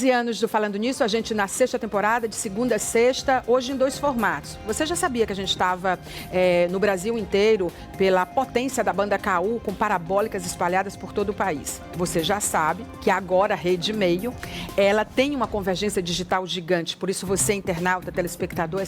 15 anos do Falando Nisso, a gente na sexta temporada, de segunda a sexta, hoje em 2 formatos. Você já sabia que a gente estava no Brasil inteiro pela potência da banda KU, com parabólicas espalhadas por todo o país. Você já sabe que agora a Rede Meio, ela tem uma convergência digital gigante, por isso você, internauta, telespectador,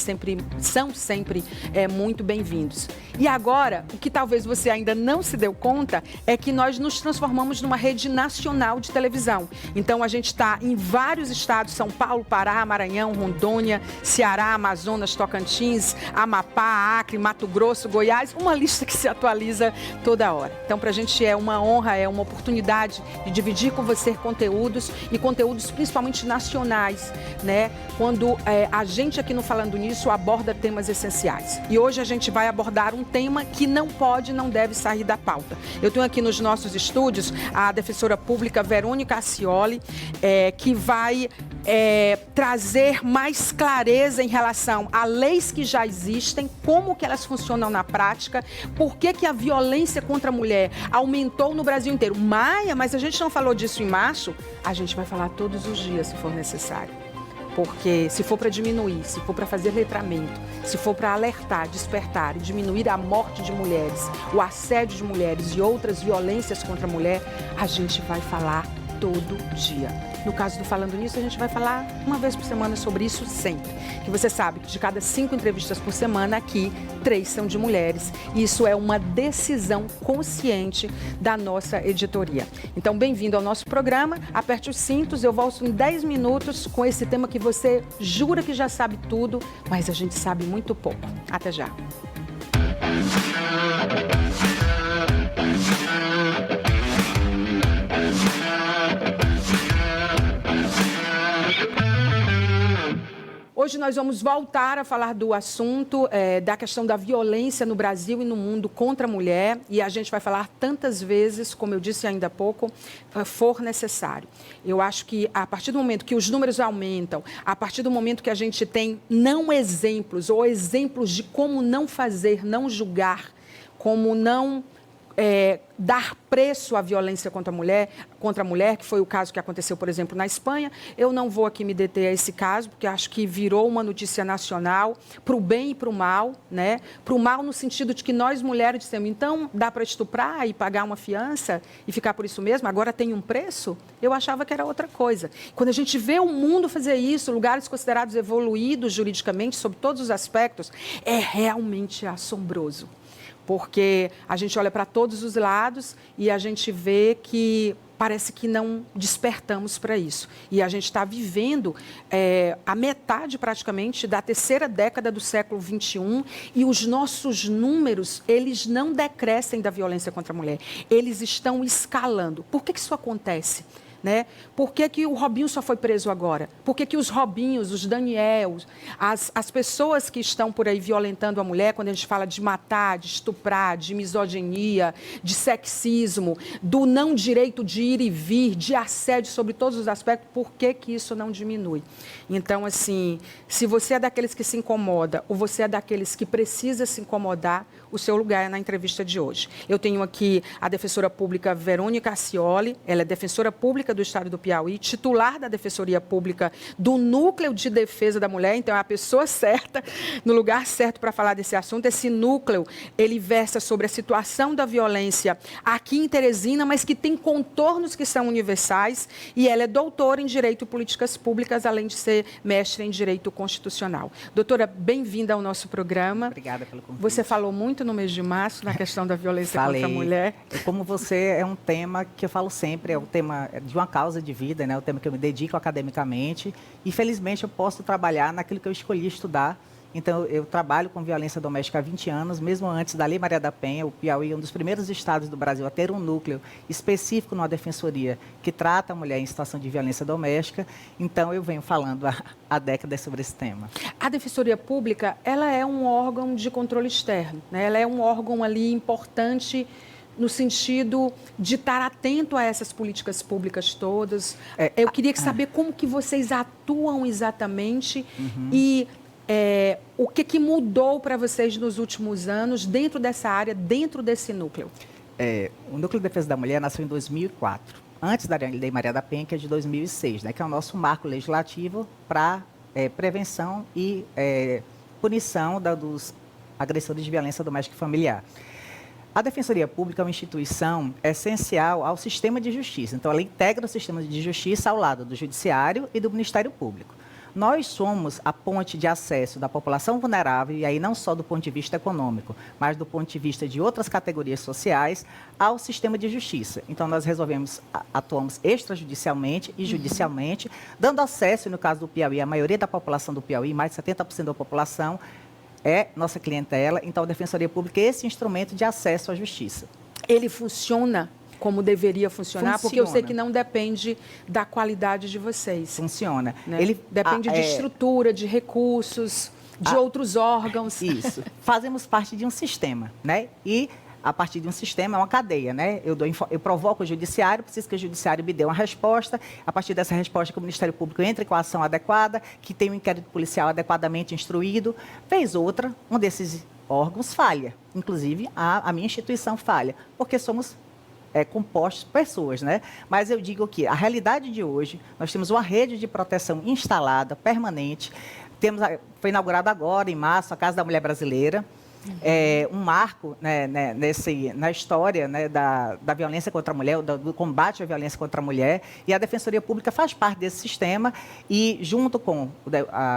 são sempre muito bem-vindos. E agora, o que talvez você ainda não se deu conta é que nós nos transformamos numa rede nacional de televisão. Então, a gente está em vários estados, São Paulo, Pará, Maranhão, Rondônia, Ceará, Amazonas, Tocantins, Amapá, Acre, Mato Grosso, Goiás, uma lista que se atualiza toda hora. Então, para a gente é uma honra, é uma oportunidade de dividir com você conteúdos e conteúdos principalmente nacionais, né? Quando a gente aqui no Falando Nisso aborda temas essenciais. E hoje a gente vai abordar um tema que não pode, não deve sair da pauta. Eu tenho aqui nos nossos estúdios a defensora pública Verônica Accioli, que vai trazer mais clareza em relação a leis que já existem, como que elas funcionam na prática, por que a violência contra a mulher aumentou no Brasil inteiro. Maia, mas a gente não falou disso em março? A gente vai falar todos os dias, se for necessário. Porque se for para diminuir, se for para fazer letramento, se for para alertar, despertar e diminuir a morte de mulheres, o assédio de mulheres e outras violências contra a mulher, a gente vai falar todo dia. No caso do Falando Nisso, a gente vai falar uma vez por semana sobre isso sempre. Que você sabe que de cada 5 entrevistas por semana aqui, 3 são de mulheres. E isso é uma decisão consciente da nossa editoria. Então, bem-vindo ao nosso programa. Aperte os cintos, eu volto em 10 minutos com esse tema que você jura que já sabe tudo, mas a gente sabe muito pouco. Até já. Hoje nós vamos voltar a falar do assunto da questão da violência no Brasil e no mundo contra a mulher. E a gente vai falar tantas vezes, como eu disse ainda há pouco, for necessário. Eu acho que a partir do momento que os números aumentam, a partir do momento que a gente tem não exemplos ou exemplos de como não fazer, não julgar, como não dar preço à violência contra a mulher, que foi o caso que aconteceu, por exemplo, na Espanha. Eu não vou aqui me deter a esse caso, porque acho que virou uma notícia nacional, para o bem e para o mal, né? Para o mal no sentido de que nós, mulheres, dissemos, então dá para estuprar e pagar uma fiança e ficar por isso mesmo? Agora tem um preço? Eu achava que era outra coisa. Quando a gente vê o mundo fazer isso, lugares considerados evoluídos juridicamente, sob todos os aspectos, é realmente assombroso. Porque a gente olha para todos os lados e a gente vê que parece que não despertamos para isso. E a gente está vivendo a metade, praticamente, da 3ª década do século XXI e os nossos números, eles não decrescem da violência contra a mulher. Eles estão escalando. Por que isso acontece? Né? Por que o Robinho só foi preso agora? Por que os Robinhos, os Daniels, as pessoas que estão por aí violentando a mulher, quando a gente fala de matar, de estuprar, de misoginia, de sexismo, do não direito de ir e vir, de assédio sobre todos os aspectos, por que isso não diminui? Então, assim, se você é daqueles que se incomoda ou você é daqueles que precisa se incomodar, o seu lugar é na entrevista de hoje. Eu tenho aqui a defensora pública Verônica Accioli, ela é defensora pública do Estado do Piauí, titular da Defensoria Pública do Núcleo de Defesa da Mulher, então é a pessoa certa, no lugar certo para falar desse assunto. Esse núcleo, ele versa sobre a situação da violência aqui em Teresina, mas que tem contornos que são universais, e ela é doutora em Direito e Políticas Públicas, além de ser mestre em Direito Constitucional. Doutora, bem-vinda ao nosso programa. Obrigada pelo convite. Você falou muito no mês de março na questão da violência contra a mulher. Como você, é um tema que eu falo sempre, é um tema de uma causa de vida, né? É um tema que eu me dedico academicamente e, felizmente, eu posso trabalhar naquilo que eu escolhi estudar. Então, eu trabalho com violência doméstica há 20 anos, mesmo antes da Lei Maria da Penha. O Piauí é um dos primeiros estados do Brasil a ter um núcleo específico numa defensoria que trata a mulher em situação de violência doméstica. Então, eu venho falando há décadas sobre esse tema. A Defensoria Pública, ela é um órgão de controle externo, né? Ela é um órgão ali importante no sentido de estar atento a essas políticas públicas todas. Eu queria saber como que vocês atuam exatamente e o que mudou para vocês nos últimos anos dentro dessa área, dentro desse núcleo. O Núcleo de Defesa da Mulher nasceu em 2004. antes da Lei Maria da Penha, que é de 2006, né, que é o nosso marco legislativo para prevenção e punição dos agressores de violência doméstica e familiar. A Defensoria Pública é uma instituição essencial ao sistema de justiça. Então, ela integra o sistema de justiça ao lado do Judiciário e do Ministério Público. Nós somos a ponte de acesso da população vulnerável, e aí não só do ponto de vista econômico, mas do ponto de vista de outras categorias sociais, ao sistema de justiça. Então, nós atuamos extrajudicialmente e judicialmente, dando acesso, no caso do Piauí, a maioria da população do Piauí, mais de 70% da população, é nossa clientela. Então, a Defensoria Pública é esse instrumento de acesso à justiça. Ele funciona como deveria funcionar? Funciona. Porque eu sei que não depende da qualidade de vocês. Funciona. Né? Ele depende de estrutura, de recursos, de outros órgãos. Isso. Fazemos parte de um sistema, né? E a partir de um sistema é uma cadeia, né? Eu provoco o Judiciário, preciso que o Judiciário me dê uma resposta. A partir dessa resposta, que o Ministério Público entre com a ação adequada, que tem um inquérito policial adequadamente instruído. Vez outra, um desses órgãos falha. Inclusive, a minha instituição falha, porque somos compostos pessoas, né? Mas eu digo que a realidade de hoje, nós temos uma rede de proteção instalada, permanente. Foi inaugurada agora, em março, a Casa da Mulher Brasileira. Um marco, né, na história, né, da violência contra a mulher, do combate à violência contra a mulher, e a Defensoria Pública faz parte desse sistema e, junto com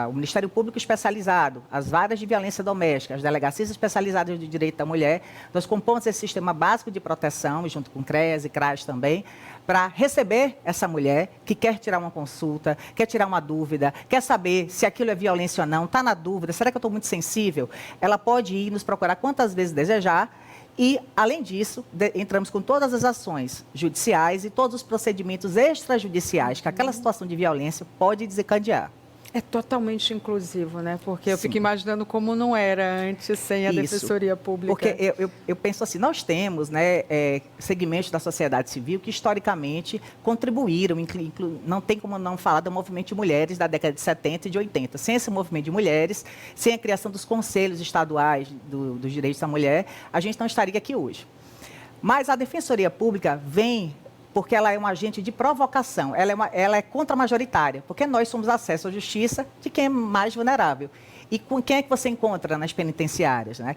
o Ministério Público especializado, as varas de violência doméstica, as delegacias especializadas de direito da mulher, nós compomos esse sistema básico de proteção, junto com CREAS e CRAS também, para receber essa mulher que quer tirar uma consulta, quer tirar uma dúvida, quer saber se aquilo é violência ou não, está na dúvida, será que eu estou muito sensível? Ela pode ir nos procurar quantas vezes desejar e, além disso, entramos com todas as ações judiciais e todos os procedimentos extrajudiciais que aquela situação de violência pode desencadear. É totalmente inclusivo, né? Porque eu fico imaginando como não era antes sem a Defensoria Pública. Porque eu penso assim, nós temos, né, segmentos da sociedade civil que historicamente contribuíram, não tem como não falar do movimento de mulheres da década de 70 e de 80. Sem esse movimento de mulheres, sem a criação dos conselhos estaduais dos direitos da mulher, a gente não estaria aqui hoje. Mas a Defensoria Pública vem porque ela é um agente de provocação, ela é contra-majoritária, porque nós somos acesso à justiça de quem é mais vulnerável. E com quem é que você encontra nas penitenciárias, né?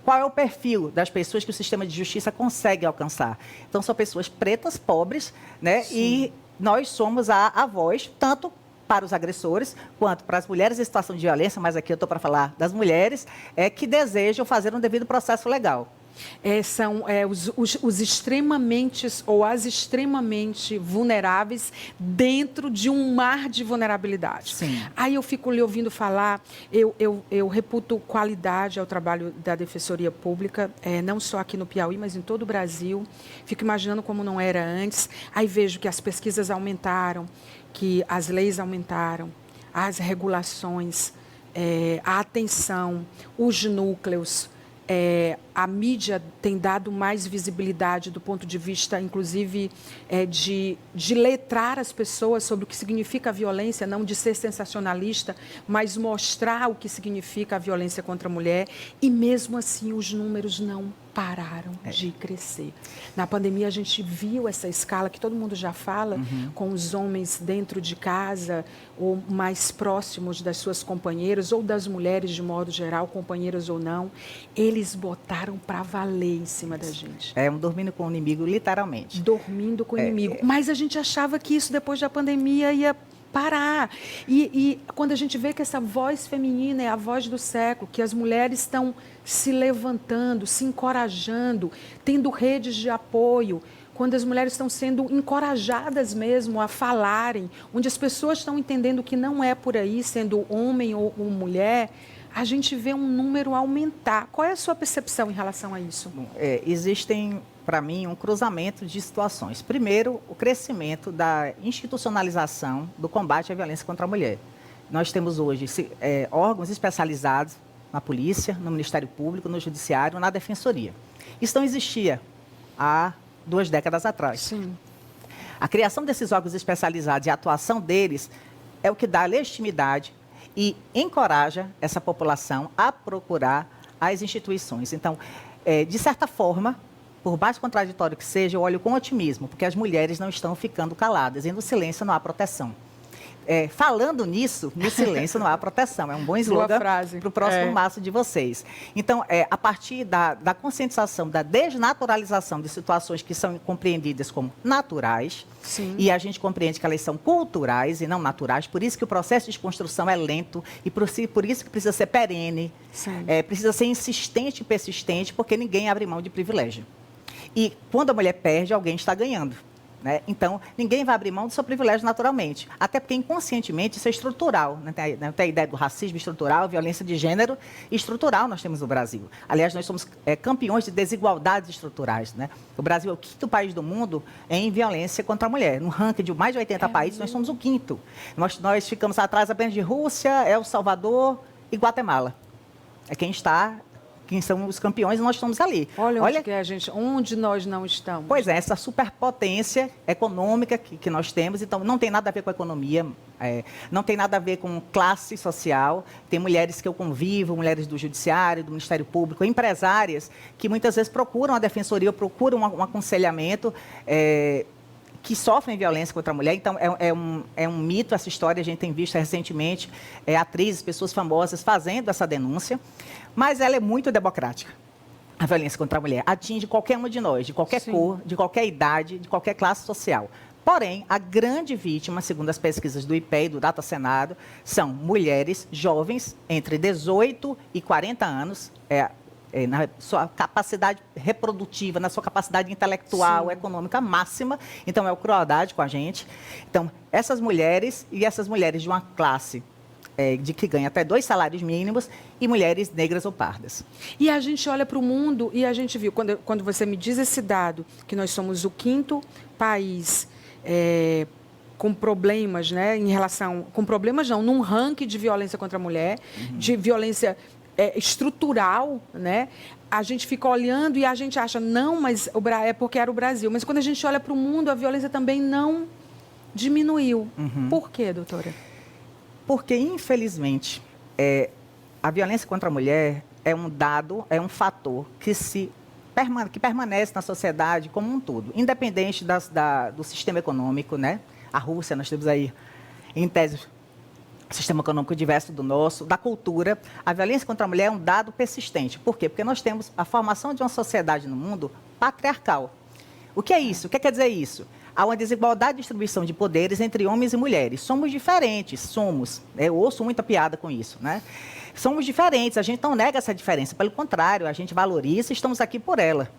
Qual é o perfil das pessoas que o sistema de justiça consegue alcançar? Então, são pessoas pretas, pobres, né? E nós somos a voz, tanto para os agressores, quanto para as mulheres em situação de violência, mas aqui eu estou para falar das mulheres, que desejam fazer um devido processo legal. São os extremamente ou as extremamente vulneráveis dentro de um mar de vulnerabilidade. Sim. Aí eu fico lhe ouvindo falar, eu reputo qualidade ao trabalho da Defensoria Pública, não só aqui no Piauí, mas em todo o Brasil. Fico imaginando como não era antes. Aí vejo que as pesquisas aumentaram, que as leis aumentaram, as regulações, a atenção, os núcleos. A mídia tem dado mais visibilidade do ponto de vista, inclusive, de letrar as pessoas sobre o que significa a violência, não de ser sensacionalista, mas mostrar o que significa a violência contra a mulher. E, mesmo assim, os números não pararam de crescer. Na pandemia, a gente viu essa escala que todo mundo já fala, com os homens dentro de casa ou mais próximos das suas companheiras, ou das mulheres de modo geral, companheiras ou não. Eles botaram para valer em cima da gente. Dormindo com o inimigo, literalmente. Dormindo com o inimigo. Mas a gente achava que isso, depois da pandemia, ia parar. E quando a gente vê que essa voz feminina é a voz do século, que as mulheres estão se levantando, se encorajando, tendo redes de apoio, quando as mulheres estão sendo encorajadas mesmo a falarem, onde as pessoas estão entendendo que não é por aí, sendo homem ou mulher, a gente vê um número aumentar. Qual é a sua percepção em relação a isso? Existem, para mim, um cruzamento de situações. Primeiro, o crescimento da institucionalização do combate à violência contra a mulher. Nós temos hoje órgãos especializados na polícia, no Ministério Público, no Judiciário, na Defensoria. Isso não existia há 2 décadas atrás. Sim. A criação desses órgãos especializados e a atuação deles é o que dá legitimidade e encoraja essa população a procurar as instituições. Então, de certa forma, por mais contraditório que seja, eu olho com otimismo, porque as mulheres não estão ficando caladas e no silêncio não há proteção. Falando nisso, no silêncio não há proteção. É um bom slogan para o próximo março de vocês. Então, a partir da conscientização, da desnaturalização de situações que são compreendidas como naturais, sim, e a gente compreende que elas são culturais e não naturais, por isso que o processo de desconstrução é lento e por isso que precisa ser perene, precisa ser insistente e persistente, porque ninguém abre mão de privilégio. E quando a mulher perde, alguém está ganhando. Né? Então, ninguém vai abrir mão do seu privilégio naturalmente, até porque inconscientemente isso é estrutural. Né? Tem a ideia do racismo estrutural, violência de gênero estrutural nós temos no Brasil. Aliás, nós somos campeões de desigualdades estruturais. Né? O Brasil é o 5º país do mundo em violência contra a mulher. No ranking de mais de 80 países, nós somos o 5º. Nós ficamos atrás apenas de Rússia, El Salvador e Guatemala. É quem são os campeões, e nós estamos ali. Olha que a gente, onde nós não estamos. Pois é, essa superpotência econômica que nós temos, então não tem nada a ver com a economia, não tem nada a ver com classe social. Tem mulheres que eu convivo, mulheres do Judiciário, do Ministério Público, empresárias, que muitas vezes procuram a defensoria, procuram um aconselhamento, que sofrem violência contra a mulher. Então, é um mito essa história, a gente tem visto recentemente atrizes, pessoas famosas fazendo essa denúncia, mas ela é muito democrática. A violência contra a mulher atinge qualquer um de nós, de qualquer cor, de qualquer idade, de qualquer classe social. Porém, a grande vítima, segundo as pesquisas do IPEA e do Data Senado, são mulheres jovens entre 18 e 40 anos, na sua capacidade reprodutiva, na sua capacidade intelectual, econômica máxima. Então, é o crueldade com a gente. Então, essas mulheres de uma classe de que ganha até 2 salários mínimos e mulheres negras ou pardas. E a gente olha para o mundo e a gente viu, quando você me diz esse dado, que nós somos o 5º país com problemas, né, com problemas não, num ranking de violência contra a mulher, de violência estrutural, né? A gente fica olhando e a gente acha, não, mas é porque era o Brasil. Mas quando a gente olha para o mundo, a violência também não diminuiu. Por quê, doutora? Porque, infelizmente, a violência contra a mulher é um fator que permanece na sociedade como um todo, independente do sistema econômico, né? A Rússia, nós temos aí, em tese, sistema econômico diverso do nosso, da cultura. A violência contra a mulher é um dado persistente. Por quê? Porque nós temos a formação de uma sociedade no mundo patriarcal. O que é isso? O que quer dizer isso? Há uma desigualdade de distribuição de poderes entre homens e mulheres. Somos diferentes, Eu ouço muita piada com isso, né? Somos diferentes, a gente não nega essa diferença. Pelo contrário, a gente valoriza e estamos aqui por ela.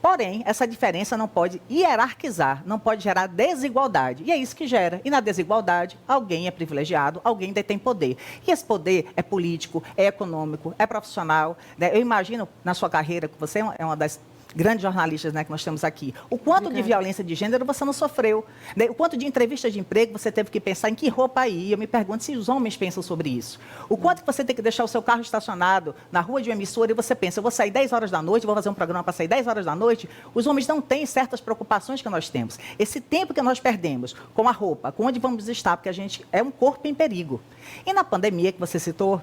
Porém, essa diferença não pode hierarquizar, não pode gerar desigualdade. E é isso que gera. E na desigualdade, alguém é privilegiado, alguém detém poder. E esse poder é político, é econômico, é profissional. Né? Eu imagino, na sua carreira, que você é uma das grandes jornalistas, né, que nós temos aqui, o quanto de violência de gênero você não sofreu, né? O quanto de entrevistas de emprego você teve que pensar em que roupa ir. Eu me pergunto se os homens pensam sobre isso. O quanto que você tem que deixar o seu carro estacionado na rua de uma emissora e você pensa, eu vou sair 10 horas da noite, vou fazer um programa para sair 10 horas da noite. Os homens não têm certas preocupações que nós temos. Esse tempo que nós perdemos com a roupa, com onde vamos estar, porque a gente é um corpo em perigo. E na pandemia que você citou,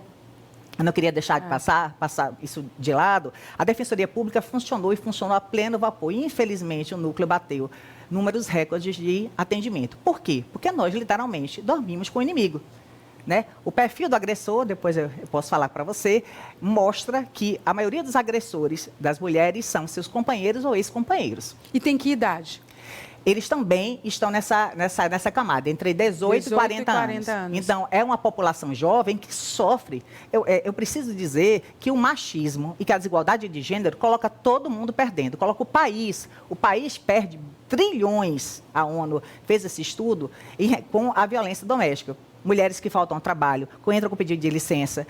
eu não queria deixar de passar isso de lado. A Defensoria Pública funcionou a pleno vapor. E, infelizmente, o núcleo bateu números recordes de atendimento. Por quê? Porque nós, literalmente, dormimos com o inimigo. Né? O perfil do agressor, depois eu posso falar para você, mostra que a maioria dos agressores das mulheres são seus companheiros ou ex-companheiros. E tem que idade? Eles também estão nessa camada, entre 18 e 40 anos. Então, é uma população jovem que sofre. Eu preciso dizer que o machismo e que a desigualdade de gênero coloca todo mundo perdendo, coloca o país. O país perde trilhões, a ONU fez esse estudo, com a violência doméstica. Mulheres que faltam ao trabalho, que entram com pedido de licença,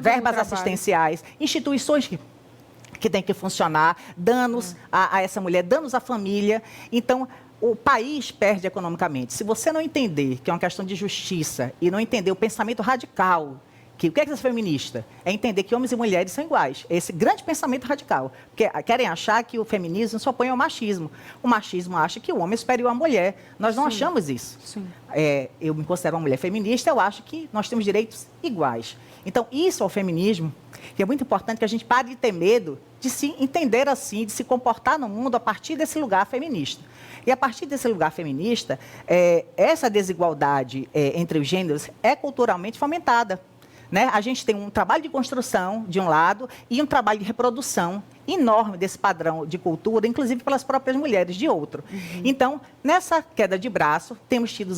verbas assistenciais, instituições que tem que funcionar, danos a essa mulher, danos à família. Então, o país perde economicamente. Se você não entender que é uma questão de justiça e não entender o pensamento radical que o que é ser feminista? É entender que homens e mulheres são iguais. Esse grande pensamento radical. Porque querem achar que o feminismo se opõe ao machismo. O machismo acha que o homem é superior à mulher. Nós não achamos isso. Eu me considero uma mulher feminista, eu acho que nós temos direitos iguais. Então, isso é o feminismo, que é muito importante que a gente pare de ter medo de se entender assim, de se comportar no mundo a partir desse lugar feminista. E a partir desse lugar feminista, essa desigualdade entre os gêneros é culturalmente fomentada. Né? A gente tem um trabalho de construção, de um lado, e um trabalho de reprodução enorme desse padrão de cultura, inclusive pelas próprias mulheres, de outro. Então, nessa queda de braço, temos tido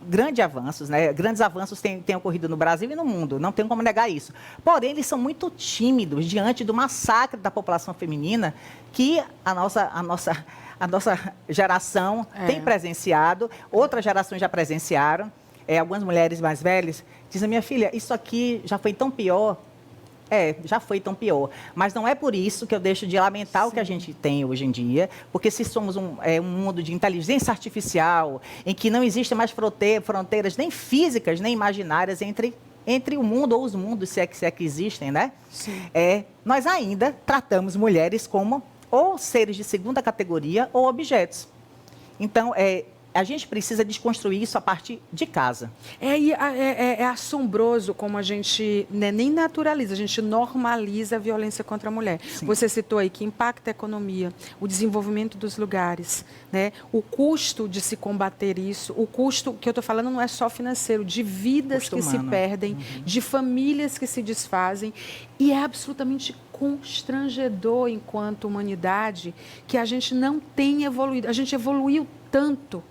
grandes avanços, né? Grandes avanços têm ocorrido no Brasil e no mundo, não tem como negar isso. Porém, eles são muito tímidos diante do massacre da população feminina que a nossa geração tem presenciado, outras gerações já presenciaram. Algumas mulheres mais velhas dizem, minha filha, isso aqui já foi tão pior. Já foi tão pior. Mas não é por isso que eu deixo de lamentar o que a gente tem hoje em dia, porque se somos um mundo de inteligência artificial, em que não existem mais fronteiras nem físicas, nem imaginárias entre o mundo ou os mundos, se é que existem, né? Nós ainda tratamos mulheres como ou seres de segunda categoria ou objetos. Então, a gente precisa desconstruir isso a partir de casa. É assombroso como a gente nem naturaliza, a gente normaliza a violência contra a mulher. Sim. Você citou aí que impacta a economia, o desenvolvimento dos lugares, né? O custo de se combater isso, o custo que eu estou falando não é só financeiro, de vidas que se perdem, de famílias que se desfazem, e é absolutamente constrangedor enquanto humanidade que a gente não tem evoluído. A gente evoluiu tanto.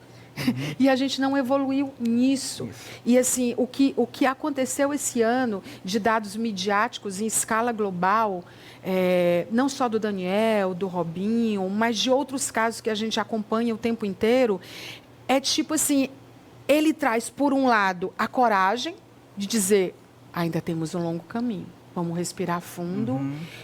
E a gente não evoluiu nisso. E assim, o que aconteceu esse ano de dados midiáticos em escala global, não só do Daniel, do Robinho, mas de outros casos que a gente acompanha o tempo inteiro, é tipo assim, ele traz, por um lado, a coragem de dizer, ainda temos um longo caminho. Vamos respirar fundo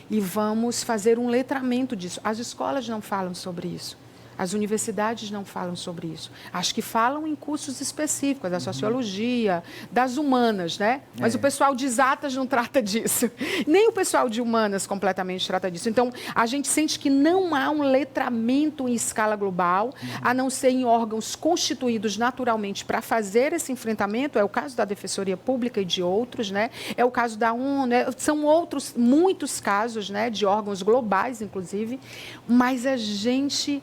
e vamos fazer um letramento disso. As escolas não falam sobre isso. As universidades não falam sobre isso. Acho que falam em cursos específicos, da sociologia, das humanas, né? Mas o pessoal de exatas não trata disso. Nem o pessoal de humanas completamente trata disso. Então, a gente sente que não há um letramento em escala global, a não ser em órgãos constituídos naturalmente para fazer esse enfrentamento. É o caso da Defensoria Pública e de outros, né? É o caso da ONU, são outros, muitos casos, né? De órgãos globais, inclusive. Mas a gente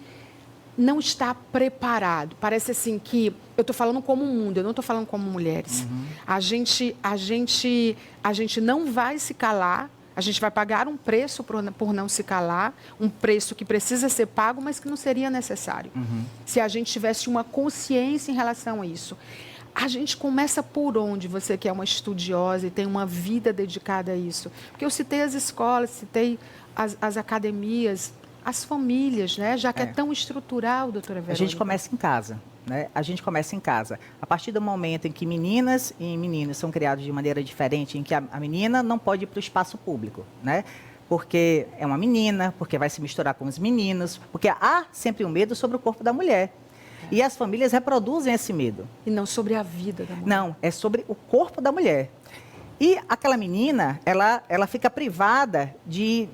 não está preparado. Parece assim que eu estou falando como mundo, eu não estou falando como mulheres. A gente não vai se calar, a gente vai pagar um preço por não se calar, um preço que precisa ser pago, mas que não seria necessário. Se a gente tivesse uma consciência em relação a isso. A gente começa por onde, você que é uma estudiosa e tem uma vida dedicada a isso? Porque eu citei as escolas, citei as academias, as famílias, né? Já que é tão estrutural, doutora Verônica. A gente começa em casa, né? A gente começa em casa. A partir do momento em que meninas e meninos são criados de maneira diferente, em que a menina não pode ir para o espaço público, né? Porque é uma menina, porque vai se misturar com os meninos, porque há sempre um medo sobre o corpo da mulher. E as famílias reproduzem esse medo. E não sobre a vida da mulher. Não, é sobre o corpo da mulher. E aquela menina, ela fica privada de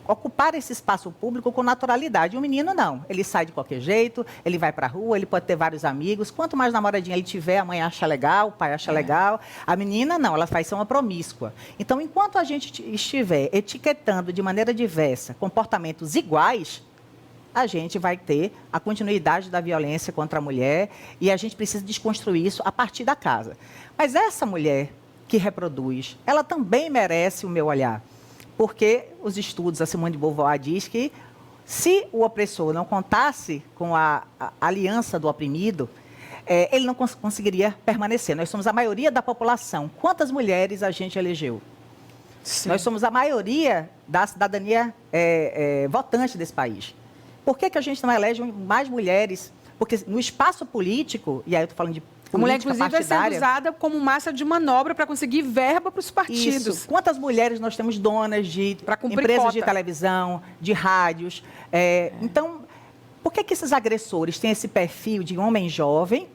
ocupar esse espaço público com naturalidade. O menino não, ele sai de qualquer jeito, ele vai para a rua, ele pode ter vários amigos, quanto mais namoradinha ele tiver, a mãe acha legal, o pai acha legal. A menina não, ela vai ser uma promíscua. Então, enquanto a gente estiver etiquetando de maneira diversa comportamentos iguais, a gente vai ter a continuidade da violência contra a mulher e a gente precisa desconstruir isso a partir da casa. Mas essa mulher que reproduz, ela também merece o meu olhar. Porque os estudos, a Simone de Beauvoir diz que se o opressor não contasse com a aliança do oprimido, ele não conseguiria permanecer. Nós somos a maioria da população. Quantas mulheres a gente elegeu? Sim. Nós somos a maioria da cidadania votante desse país. Por que a gente não elege mais mulheres? Porque no espaço político, e aí eu estou falando de a mulher, inclusive, vai ser usada como massa de manobra para conseguir verba para os partidos. Isso. Quantas mulheres nós temos donas de empresas de televisão, de rádios? Então, por que esses agressores têm esse perfil de homem jovem,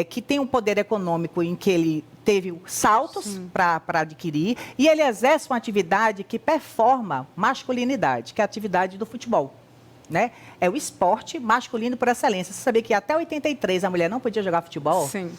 que tem um poder econômico em que ele teve saltos para adquirir, e ele exerce uma atividade que performa masculinidade, que é a atividade do futebol. Né? É o esporte masculino por excelência. Você sabia que até 83 a mulher não podia jogar futebol? Sim.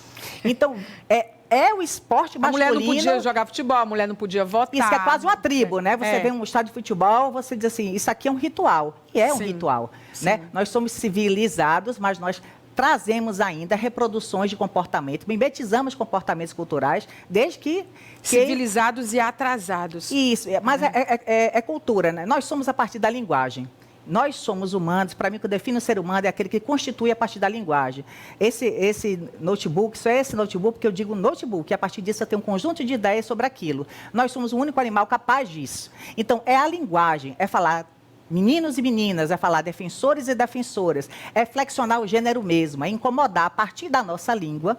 Então, é o esporte masculino. A mulher não podia jogar futebol, a mulher não podia votar. Isso é quase uma tribo, né? Você vê um estádio de futebol, você diz assim, isso aqui é um ritual. E é um ritual, né? Nós somos civilizados, mas nós trazemos ainda reproduções de comportamento, mimetizamos comportamentos culturais, desde que... Civilizados e atrasados. Isso, mas é cultura, né? Nós somos a partir da linguagem. Nós somos humanos, para mim, o que define o ser humano é aquele que constitui a partir da linguagem. Esse notebook, só é esse notebook porque eu digo notebook, e a partir disso eu tenho um conjunto de ideias sobre aquilo. Nós somos o único animal capaz disso. Então, é a linguagem, é falar meninos e meninas, é falar defensores e defensoras, é flexionar o gênero mesmo, é incomodar a partir da nossa língua.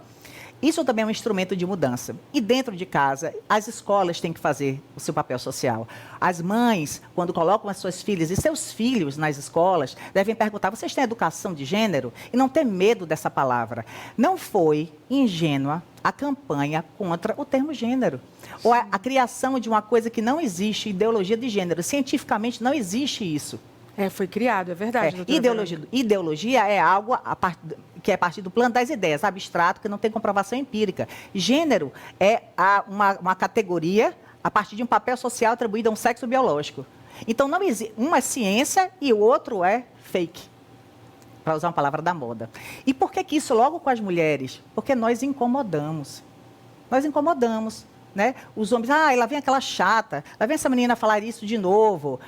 Isso também é um instrumento de mudança. E dentro de casa, as escolas têm que fazer o seu papel social. As mães, quando colocam as suas filhas e seus filhos nas escolas, devem perguntar, vocês têm educação de gênero? E não ter medo dessa palavra. Não foi ingênua a campanha contra o termo gênero. Ou a criação de uma coisa que não existe, ideologia de gênero. Cientificamente não existe isso. Foi criado, é verdade. Ideologia é algo que é a partir do plano das ideias, abstrato, que não tem comprovação empírica. Gênero é uma categoria a partir de um papel social atribuído a um sexo biológico. Então, não existe. Um é ciência e o outro é fake, para usar uma palavra da moda. E por que isso logo com as mulheres? Porque nós incomodamos. Nós incomodamos, né? Os homens, lá vem aquela chata, lá vem essa menina falar isso de novo.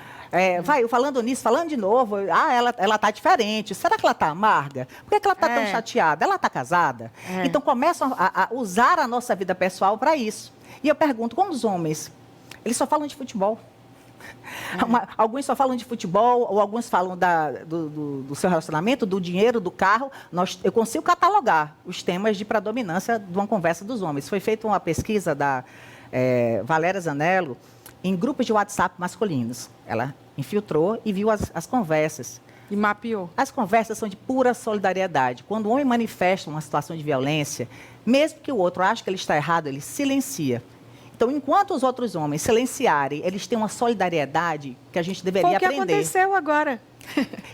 Vai, falando nisso, falando de novo, ela está diferente. Será que ela está amarga? Por que ela está tão chateada? Ela está casada? Então, começam a usar a nossa vida pessoal para isso. E eu pergunto, como os homens, eles só falam de futebol. Alguns só falam de futebol, ou alguns falam do seu relacionamento, do dinheiro, do carro. Eu consigo catalogar os temas de predominância de uma conversa dos homens. Foi feita uma pesquisa da Valéria Zanello em grupos de WhatsApp masculinos. Ela infiltrou e viu as conversas. E mapeou. As conversas são de pura solidariedade. Quando o homem manifesta uma situação de violência, mesmo que o outro ache que ele está errado, ele silencia. Então, enquanto os outros homens silenciarem, eles têm uma solidariedade que a gente deveria aprender. Foi o que aconteceu agora.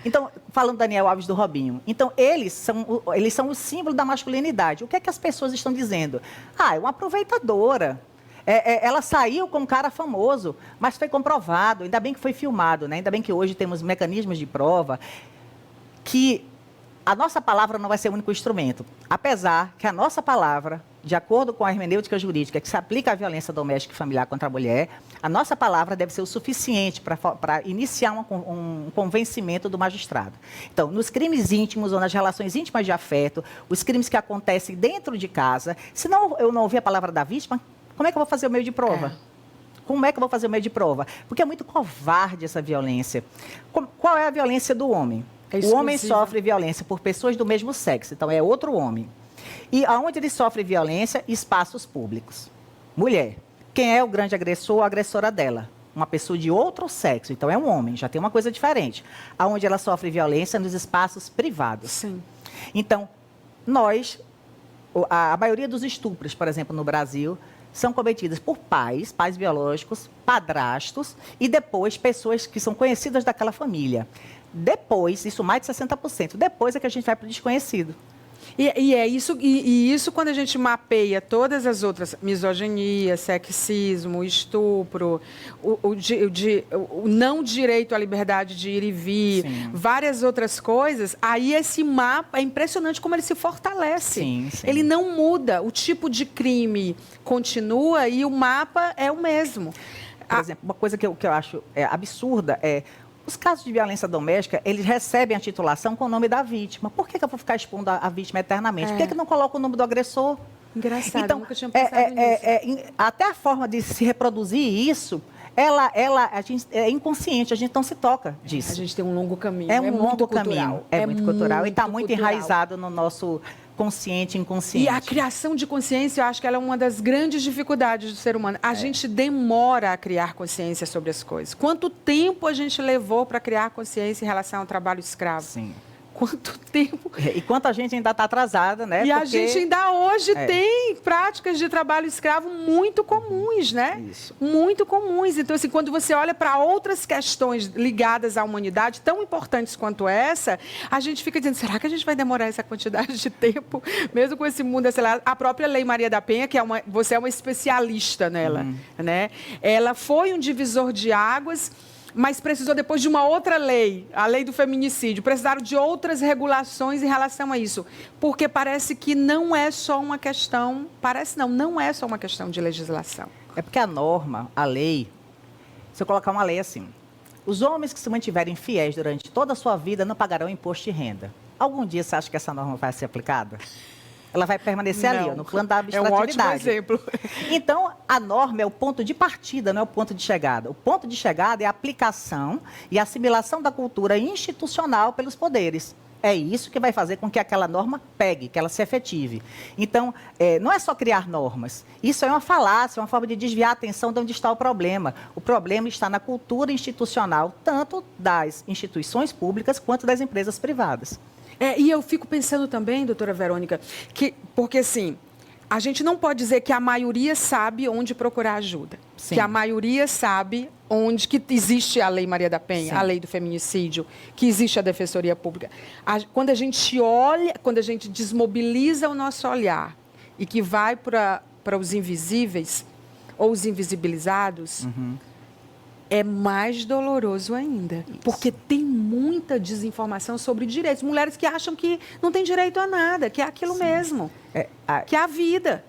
Então, falando do Daniel Alves do Robinho, então eles são o símbolo da masculinidade. O que é que as pessoas estão dizendo? É uma aproveitadora. Ela saiu com um cara famoso, mas foi comprovado, ainda bem que foi filmado, né? Ainda bem que hoje temos mecanismos de prova, que a nossa palavra não vai ser o único instrumento. Apesar que a nossa palavra, de acordo com a hermenêutica jurídica que se aplica à violência doméstica e familiar contra a mulher, a nossa palavra deve ser o suficiente para iniciar um convencimento do magistrado. Então, nos crimes íntimos ou nas relações íntimas de afeto, os crimes que acontecem dentro de casa, se eu não ouvir a palavra da vítima, como é que eu vou fazer o meio de prova? Como é que eu vou fazer o meio de prova? Porque é muito covarde essa violência. Qual é a violência do homem? O homem sofre violência por pessoas do mesmo sexo, então é outro homem. E aonde ele sofre violência? Espaços públicos. Mulher. Quem é o grande agressor ou agressora dela? Uma pessoa de outro sexo, então é um homem, já tem uma coisa diferente. Aonde ela sofre violência nos espaços privados. Sim. Então, a maioria dos estupros, por exemplo, no Brasil, são cometidas por pais biológicos, padrastos e depois pessoas que são conhecidas daquela família. Depois, isso mais de 60%, depois é que a gente vai para o desconhecido. E isso quando a gente mapeia todas as outras, misoginia, sexismo, estupro, o não direito à liberdade de ir e vir, várias outras coisas, aí esse mapa, é impressionante como ele se fortalece. Sim. Ele não muda, o tipo de crime continua e o mapa é o mesmo. Por exemplo, uma coisa que eu acho absurda é... Os casos de violência doméstica, eles recebem a titulação com o nome da vítima. Por que eu vou ficar expondo a vítima eternamente? Por que não coloca o nome do agressor? Engraçado, então, nunca tinha pensado nisso. Até a forma de se reproduzir isso, a gente é inconsciente, a gente não se toca disso. A gente tem um longo caminho. É um longo caminho. Cultural. É muito cultural e está muito enraizado no nosso consciente e inconsciente. E a criação de consciência, eu acho que ela é uma das grandes dificuldades do ser humano. A gente demora a criar consciência sobre as coisas. Quanto tempo a gente levou para criar consciência em relação ao trabalho escravo? Sim. quanto tempo. E quanto a gente ainda está atrasada, né? E a gente ainda hoje tem práticas de trabalho escravo muito comuns, né? Isso. Muito comuns. Então, assim, quando você olha para outras questões ligadas à humanidade, tão importantes quanto essa, a gente fica dizendo, será que a gente vai demorar essa quantidade de tempo, mesmo com esse mundo acelerado? A própria Lei Maria da Penha, que você é uma especialista nela, né? Ela foi um divisor de águas, mas precisou depois de uma outra lei, a lei do feminicídio. Precisaram de outras regulações em relação a isso. Porque parece que não é só uma questão... Parece não é só uma questão de legislação. É porque a norma, a lei... Se eu colocar uma lei assim... Os homens que se mantiverem fiéis durante toda a sua vida não pagarão imposto de renda. Algum dia você acha que essa norma vai ser aplicada? Ela vai permanecer ali, ó, no plano da abstratividade. É um ótimo exemplo. Então, a norma é o ponto de partida, não é o ponto de chegada. O ponto de chegada é a aplicação e a assimilação da cultura institucional pelos poderes. É isso que vai fazer com que aquela norma pegue, que ela se efetive. Então, não é só criar normas. Isso é uma falácia, uma forma de desviar a atenção de onde está o problema. O problema está na cultura institucional, tanto das instituições públicas quanto das empresas privadas. E eu fico pensando também, doutora Verônica, porque assim, a gente não pode dizer que a maioria sabe onde procurar ajuda. Sim. Que a maioria sabe onde que existe a Lei Maria da Penha, Sim. a Lei do Feminicídio, que existe a Defensoria Pública. Quando a gente olha, quando a gente desmobiliza o nosso olhar e que vai para os invisíveis ou os invisibilizados... É mais doloroso ainda, isso. Porque tem muita desinformação sobre direitos. Mulheres que acham que não tem direito a nada, que é aquilo Sim. mesmo, que é a vida.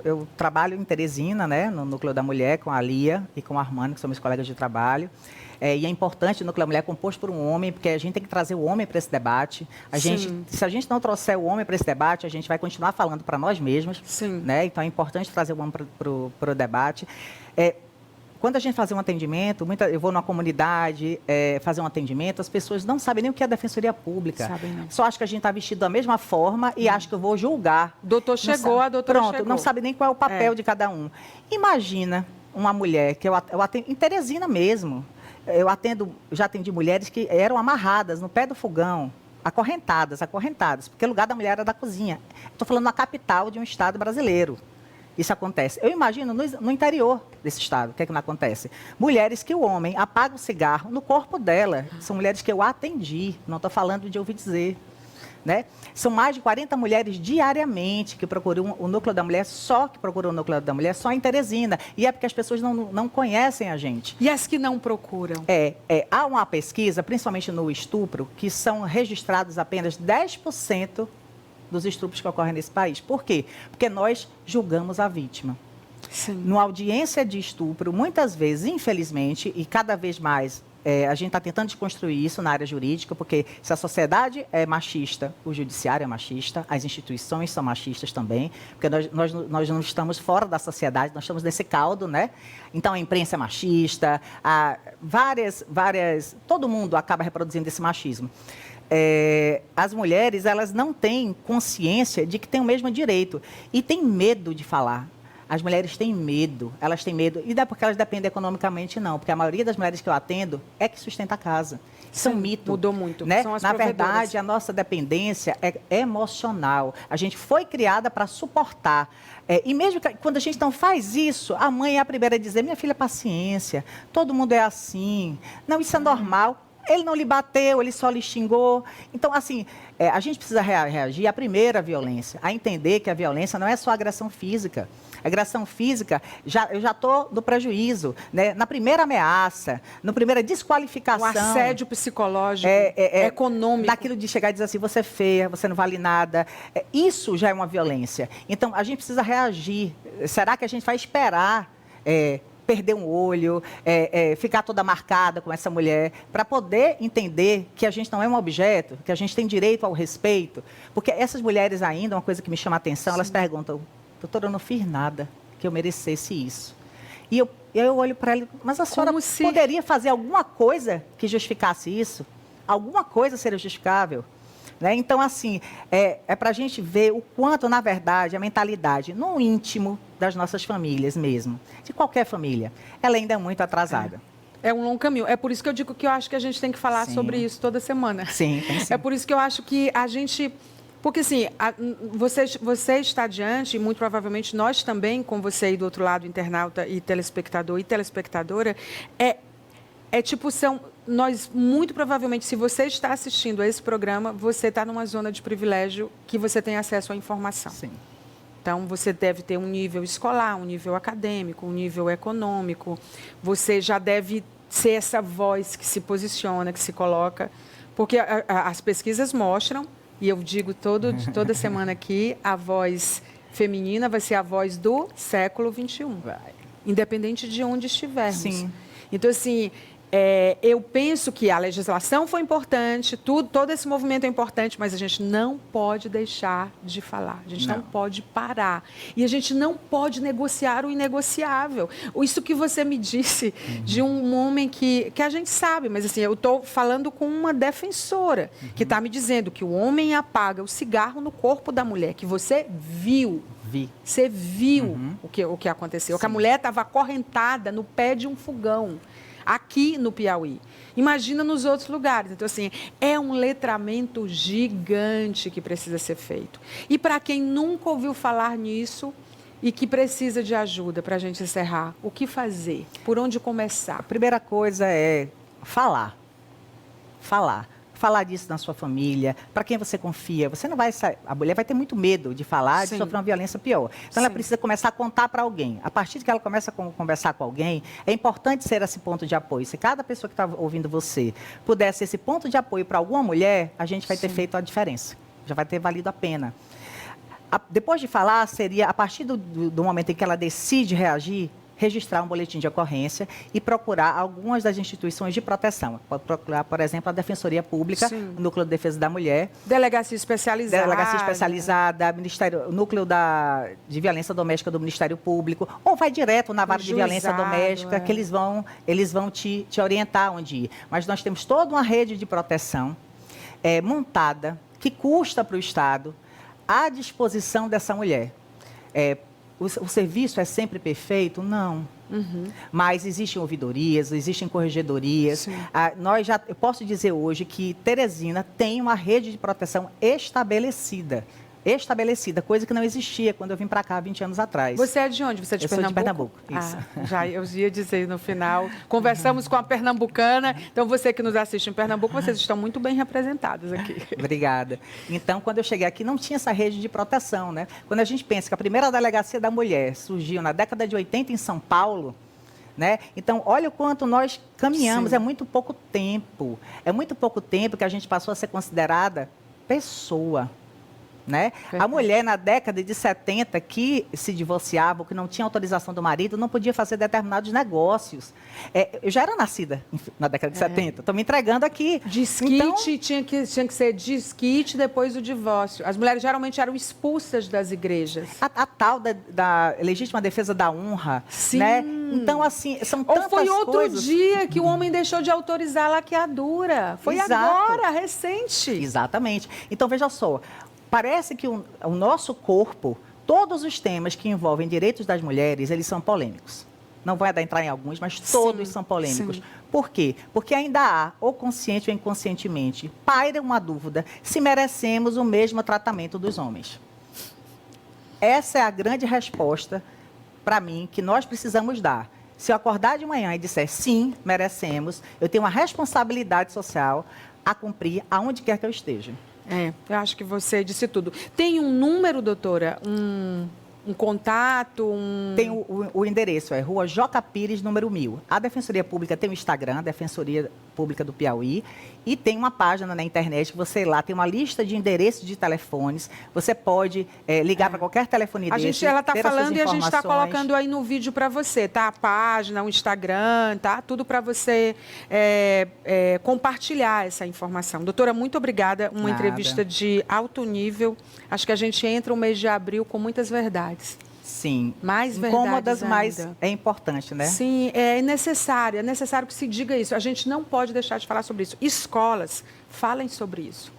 Eu trabalho em Teresina, né, no Núcleo da Mulher, com a Lia e com a Armando, que são meus colegas de trabalho. E é importante o Núcleo da Mulher composto por um homem, porque a gente tem que trazer o homem para esse debate. Se a gente não trouxer o homem para esse debate, a gente vai continuar falando para nós mesmos. Sim. Né? Então, é importante trazer o homem para o debate. Quando a gente faz um atendimento, eu vou numa comunidade fazer um atendimento, as pessoas não sabem nem o que é a Defensoria Pública. Sabem não. Só acham que a gente está vestido da mesma forma e acham que eu vou julgar. Doutor chegou, a doutora chegou. Pronto, não sabe nem qual é o papel de cada um. Imagina uma mulher, que eu atendo, em Teresina mesmo, já atendi mulheres que eram amarradas no pé do fogão, acorrentadas, porque o lugar da mulher era da cozinha. Estou falando na capital de um estado brasileiro. Isso acontece. Eu imagino no interior desse estado, o que é que não acontece? Mulheres que o homem apaga o cigarro no corpo dela. São mulheres que eu atendi, não estou falando de ouvir dizer. Né? São mais de 40 mulheres diariamente que procuram o Núcleo da Mulher, só em Teresina. E é porque as pessoas não conhecem a gente. E as que não procuram? Há uma pesquisa, principalmente no estupro, que são registrados apenas 10% dos estupros que ocorrem nesse país. Por quê? Porque nós julgamos a vítima. Sim. Numa audiência de estupro, muitas vezes, infelizmente, e cada vez mais, a gente está tentando desconstruir isso na área jurídica, porque se a sociedade é machista, o judiciário é machista, as instituições são machistas também, porque nós não estamos fora da sociedade, nós estamos nesse caldo, né? Então, a imprensa é machista, todo mundo acaba reproduzindo esse machismo. As mulheres, elas não têm consciência de que têm o mesmo direito e têm medo de falar. As mulheres têm medo, elas têm medo, e não é porque elas dependem economicamente, não, porque a maioria das mulheres que eu atendo é que sustenta a casa. Isso é um mito. Mudou muito. Né? São as Na provedoras. verdade, a nossa dependência é emocional. A gente foi criada para suportar. E mesmo que, quando a gente não faz isso, a mãe é a primeira a dizer, minha filha, paciência, todo mundo é assim. Não, isso é normal. Ele não lhe bateu, ele só lhe xingou. Então, assim, a gente precisa reagir à primeira violência, a entender que a violência não é só agressão física. A agressão física, eu já estou no prejuízo, né? Na primeira ameaça, na primeira desqualificação. O assédio psicológico, econômico. Daquilo de chegar e dizer assim, você é feia, você não vale nada. Isso já é uma violência. Então, a gente precisa reagir. Será que a gente vai esperar perder um olho, ficar toda marcada com essa mulher, para poder entender que a gente não é um objeto, que a gente tem direito ao respeito? Porque essas mulheres ainda, uma coisa que me chama a atenção, elas perguntam, doutora, eu não fiz nada que eu merecesse isso. E eu olho para ela, mas a senhora poderia fazer alguma coisa que justificasse isso? Alguma coisa seria justificável? Né? Então, assim, para a gente ver o quanto, na verdade, a mentalidade no íntimo das nossas famílias mesmo, de qualquer família, ela ainda é muito atrasada. É um longo caminho. É por isso que eu digo que eu acho que a gente tem que falar Sim. sobre isso toda semana. Sim, tem sim. É por isso que eu acho que a gente... Porque, assim, você está diante, e muito provavelmente nós também, com você aí do outro lado, internauta e telespectador e telespectadora, nós, muito provavelmente, se você está assistindo a esse programa, você está numa zona de privilégio que você tem acesso à informação. Sim. Então, você deve ter um nível escolar, um nível acadêmico, um nível econômico. Você já deve ser essa voz que se posiciona, que se coloca. Porque as pesquisas mostram, e eu digo toda semana aqui, a voz feminina vai ser a voz do século XXI. Independente de onde estivermos. Sim. Então, assim... eu penso que a legislação foi importante, todo esse movimento é importante, mas a gente não pode deixar de falar, a gente não pode parar. E a gente não pode negociar o inegociável. Isso que você me disse de um homem que a gente sabe, mas assim, eu estou falando com uma defensora que está me dizendo que o homem apaga o cigarro no corpo da mulher, que você viu. Você viu o que aconteceu, Sim. que a mulher estava acorrentada no pé de um fogão. Aqui no Piauí. Imagina nos outros lugares. Então, assim, é um letramento gigante que precisa ser feito. E para quem nunca ouviu falar nisso e que precisa de ajuda para a gente encerrar, o que fazer? Por onde começar? A primeira coisa é falar. Falar disso na sua família, para quem você confia. Você não vai sair, a mulher vai ter muito medo de falar, de sofrer uma violência pior. Então, ela precisa começar a contar para alguém. A partir de que ela começa a conversar com alguém, é importante ser esse ponto de apoio. Se cada pessoa que está ouvindo você pudesse ser esse ponto de apoio para alguma mulher, a gente vai ter feito a diferença. Já vai ter valido a pena. Depois de falar, seria, a partir do momento em que ela decide reagir, registrar um boletim de ocorrência e procurar algumas das instituições de proteção. Pode procurar, por exemplo, a Defensoria Pública, o Núcleo de Defesa da Mulher. Delegacia Especializada. O Núcleo de Violência Doméstica do Ministério Público, ou vai direto na vara de violência doméstica, que eles vão te orientar onde ir. Mas nós temos toda uma rede de proteção montada, que custa para o Estado, à disposição dessa mulher. O serviço é sempre perfeito? Não. Mas existem ouvidorias, existem corregedorias. Eu posso dizer hoje que Teresina tem uma rede de proteção estabelecida, coisa que não existia quando eu vim para cá 20 anos atrás. Você é de onde? Você é de Pernambuco? Sou de Pernambuco, isso. Já eu ia dizer no final. Conversamos com a pernambucana, então você que nos assiste em Pernambuco, vocês estão muito bem representados aqui. Obrigada. Então, quando eu cheguei aqui, não tinha essa rede de proteção, né? Quando a gente pensa que a primeira delegacia da mulher surgiu na década de 80 em São Paulo, né? Então, olha o quanto nós caminhamos, é muito pouco tempo. É muito pouco tempo que a gente passou a ser considerada pessoa. Né? A mulher, na década de 70, que se divorciava, que não tinha autorização do marido, não podia fazer determinados negócios. Eu já era nascida na década de 70, estou me entregando aqui. Desquite, então, tinha que ser desquite depois do divórcio. As mulheres geralmente eram expulsas das igrejas. A tal da legítima defesa da honra. Sim. Né? Então, assim, são tantas coisas. Ou foi outro dia que o homem deixou de autorizar a laqueadura. Foi agora, recente. Exatamente. Então, veja só. Parece que o nosso corpo, todos os temas que envolvem direitos das mulheres, eles são polêmicos. Não vou entrar em alguns, mas todos são polêmicos. Sim. Por quê? Porque ainda há, ou consciente ou inconscientemente, paira uma dúvida se merecemos o mesmo tratamento dos homens. Essa é a grande resposta, para mim, que nós precisamos dar. Se eu acordar de manhã e disser sim, merecemos, eu tenho uma responsabilidade social a cumprir aonde quer que eu esteja. Eu acho que você disse tudo. Tem um número, doutora? Um contato? Tem o endereço, é Rua Joca Pires, número 1000. A Defensoria Pública tem o Instagram, Defensoria Pública do Piauí, e tem uma página na internet que você lá tem uma lista de endereços de telefones. Você pode ligar para qualquer telefone desse. Ela está falando e a gente está colocando aí no vídeo para você, tá? A página, o Instagram, tá? Tudo para você compartilhar essa informação. Doutora, muito obrigada. Uma entrevista de alto nível. Acho que a gente entra o mês de abril com muitas verdades. Sim. Mais verdades incômodas, ainda. mas é importante, né? Sim, é necessário que se diga isso. A gente não pode deixar de falar sobre isso. Escolas, falem sobre isso.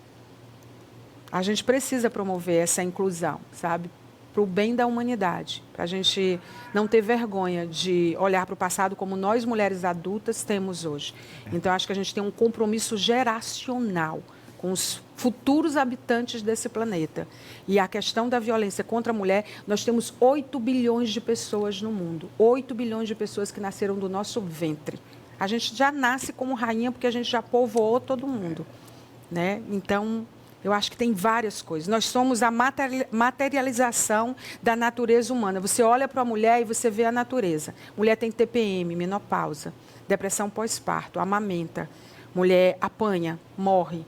A gente precisa promover essa inclusão, sabe? para o bem da humanidade, para a gente não ter vergonha de olhar para o passado como nós, mulheres adultas, temos hoje. Então, acho que a gente tem um compromisso geracional com os futuros habitantes desse planeta. E a questão da violência contra a mulher, nós temos 8 bilhões de pessoas no mundo, 8 bilhões de pessoas que nasceram do nosso ventre. A gente já nasce como rainha porque a gente já povoou todo mundo, né? Então, eu acho que tem várias coisas. Nós somos a materialização da natureza humana. Você olha para a mulher e você vê a natureza. Mulher tem TPM, menopausa, depressão pós-parto, amamenta. Mulher apanha, morre,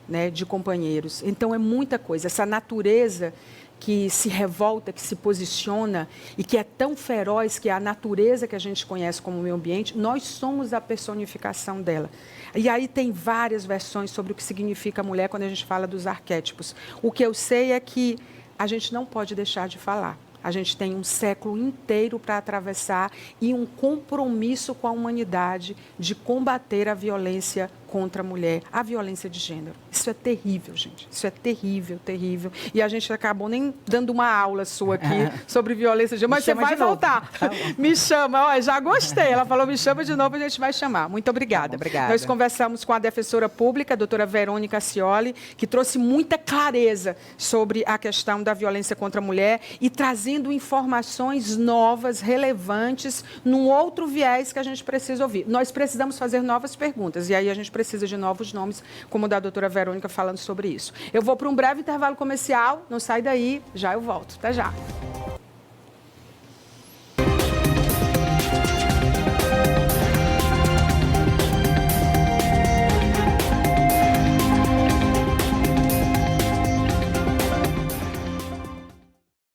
né, de companheiros. Então, é muita coisa. Essa natureza que se revolta, que se posiciona e que é tão feroz, que é a natureza que a gente conhece como meio ambiente, nós somos a personificação dela. E aí tem várias versões sobre o que significa mulher quando a gente fala dos arquétipos. O que eu sei é que a gente não pode deixar de falar. A gente tem um século inteiro para atravessar e um compromisso com a humanidade de combater a violência contra a mulher, a violência de gênero. Isso é terrível, gente. Isso é terrível, terrível. E a gente acabou nem dando uma aula sua aqui sobre violência de gênero, mas você vai voltar. Me chama, ó, já gostei. Ela falou, me chama de novo, a gente vai chamar. Muito obrigada. Obrigada. Nós conversamos com a defensora pública, a doutora Verônica Cioli, que trouxe muita clareza sobre a questão da violência contra a mulher e trazendo informações novas, relevantes, num outro viés que a gente precisa ouvir. Nós precisamos fazer novas perguntas, e aí a gente precisa de novos nomes, como o da doutora Verônica falando sobre isso. Eu vou para um breve intervalo comercial, não sai daí, já eu volto. Até já.